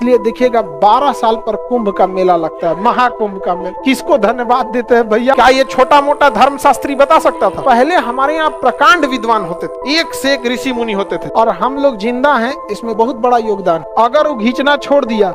इसलिए देखिएगा 12 साल पर कुंभ का मेला लगता है, महाकुंभ का मेला। किसको धन्यवाद देते हैं भैया? क्या ये छोटा मोटा धर्मशास्त्री बता सकता था? पहले हमारे यहाँ प्रकांड विद्वान होते थे, एक से एक ऋषि मुनि होते थे, और हम लोग जिंदा हैं, इसमें बहुत बड़ा योगदान। अगर वो घींचना छोड़ दिया,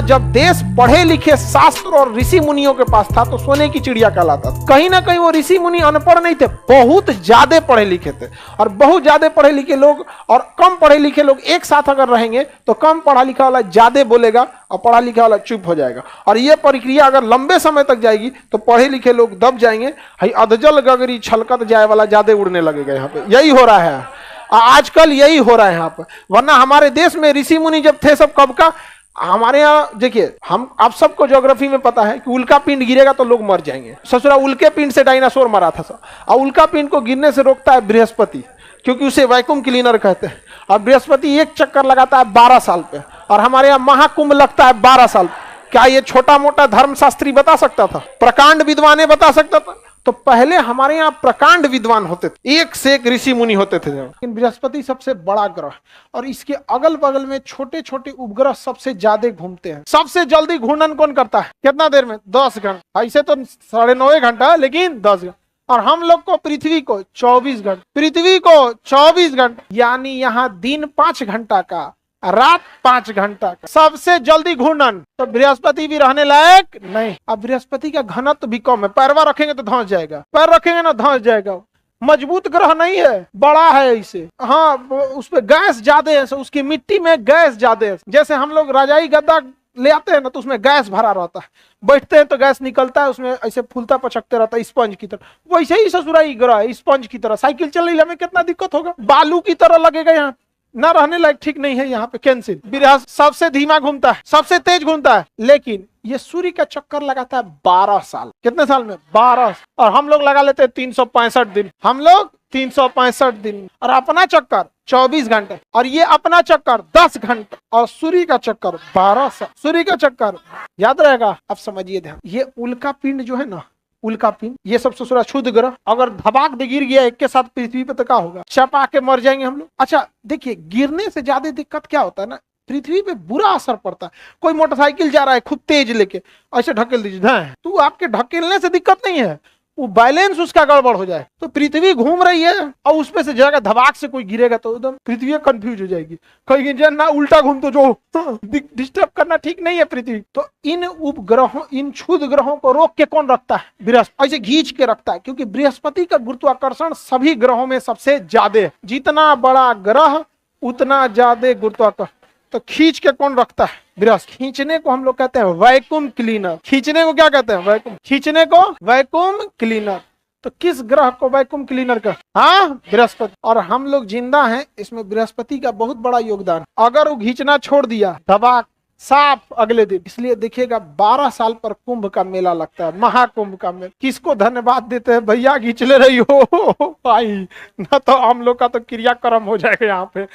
जब देश पढ़े लिखे शास्त्र और ऋषि मुनियों के पास था तो सोने की चिड़िया कहलाता था। कहीं ना कहीं वो ऋषि मुनि अनपढ़ नहीं थे, बहुत ज्यादा पढ़े लिखे थे। और बहुत ज्यादा पढ़े लिखे लोग और कम पढ़े लिखे लोग एक साथ अगर रहेंगे तो कम पढ़ा लिखा वाला ज्यादा बोलेगा और पढ़ा लिखा वाला चुप हो जाएगा। और ये प्रक्रिया अगर लंबे समय तक जाएगी तो पढ़े लिखे लोग दब जाएंगे, अधजल गगरी छलकत जाए वाला ज्यादा उड़ने लगेगा। यहाँ पे यही हो रहा है आजकल, यही हो रहा है यहाँ पे। वरना हमारे देश में ऋषि मुनि जब थे सब कब का, हमारे यहाँ देखिए, हम आप सबको ज्योग्राफी में पता है कि उल्का पिंड गिरेगा तो लोग मर जाएंगे। ससुरा उल्के पिंड से डायनासोर मरा था सब। और उल्का पिंड को गिरने से रोकता है बृहस्पति, क्योंकि उसे वैक्यूम क्लीनर कहते हैं। और बृहस्पति एक चक्कर लगाता है 12 साल पे, और हमारे यहाँ महाकुंभ लगता है 12 साल। क्या ये छोटा मोटा धर्मशास्त्री बता सकता था? प्रकांड विद्वान बता सकता था? तो पहले हमारे यहाँ प्रकांड विद्वान होते थे, एक से एक ऋषि मुनि होते थे। लेकिन बृहस्पति सबसे बड़ा ग्रह, और इसके अगल बगल में छोटे छोटे उपग्रह सबसे ज्यादा घूमते हैं। सबसे जल्दी घूर्णन कौन करता है? कितना देर में? 10 घंटा। ऐसे तो 9.5 घंटा, लेकिन 10 घंटा। और हम लोग को पृथ्वी को 24 घंटा, पृथ्वी को 24 घंटा, यानी यहाँ दिन 5 घंटा का, रात 5 घंटा का। सबसे जल्दी घूर्णन। तो बृहस्पति भी रहने लायक नहीं। अब बृहस्पति का घनत्व भी कम है, पैरवा रखेंगे तो धंस जाएगा, पैर रखेंगे ना धंस जाएगा। मजबूत ग्रह नहीं है, बड़ा है इसे। हाँ, उस पर गैस ज्यादा है, उसकी मिट्टी में गैस ज्यादा है। जैसे हम लोग रजाई गद्दा ले आते हैं ना, तो उसमें गैस भरा रहता है, बैठते हैं तो गैस निकलता है, उसमें ऐसे फूलता पचकते रहता है स्पंज की तरह। वैसे ही ससुराई ग्रह है, स्पंज की तरह। साइकिल चल रही है, हमें कितना दिक्कत होगा, बालू की तरह लगेगा, यहाँ ना रहने लायक, ठीक नहीं है यहाँ पे, कैंसिल। बृहस्पति सबसे धीमा घूमता है, सबसे तेज घूमता है, लेकिन ये सूर्य का चक्कर लगाता है 12 साल। कितने साल में? 12। और हम लोग लगा लेते हैं 365 दिन। हम लोग 365 दिन, और अपना चक्कर 24 घंटे, और ये अपना चक्कर 10 घंटे, और सूर्य का चक्कर 12 साल। सूर्य का चक्कर याद रहेगा? अब समझिए ध्यान, ये उल्का पिंड जो है ना, उल्का पिंड, ये सब ससुरा क्षुद्र ग्रह, अगर धबाक दे गिर गया एक के साथ पृथ्वी पे तो क्या होगा? चपा के मर जाएंगे हम लोग। अच्छा देखिए, गिरने से ज्यादा दिक्कत क्या होता है ना, पृथ्वी पे बुरा असर पड़ता है। कोई मोटरसाइकिल जा रहा है खूब तेज लेके, ऐसे ढकेल दीजिए, तो आपके ढकेलने से दिक्कत नहीं है, वो बैलेंस उसका गड़बड़ हो जाए। तो पृथ्वी घूम रही है और उसमें से जगह धबाक से कोई गिरेगा तो एकदम पृथ्वी कंफ्यूज हो जाएगी, कहीं ना उल्टा घूम तो जो डिस्टर्ब करना ठीक नहीं है पृथ्वी। तो इन उपग्रहों, इन क्षुद्र ग्रहों को रोक के कौन रखता है? बृहस्पति। ऐसे खींच के रखता है, क्योंकि बृहस्पति का गुरुत्वाकर्षण सभी ग्रहों में सबसे ज्यादा है। जितना बड़ा ग्रह उतना ज्यादा गुरुत्वाकर्षण। तो खींच के कौन रखता है? बृहस्पति। खींचने को हम लोग कहते हैं वैक्यूम क्लीनर। खींचने को क्या कहते हैं? वैक्यूम। खींचने को वैक्यूम क्लीनर। तो किस ग्रह को वैक्यूम क्लीनर का? हाँ, बृहस्पति। और हम लोग जिंदा हैं, इसमें बृहस्पति का बहुत बड़ा योगदान। अगर वो घींचना छोड़ दिया, धबाक साफ अगले दिन। इसलिए देखिएगा 12 साल पर कुंभ का मेला लगता है, महाकुंभ का मेला। किसको धन्यवाद देते हैं भैया? घींच ले रही हो भाई, ना तो हम लोग का तो क्रियाक्रम हो जाएगा यहाँ पे।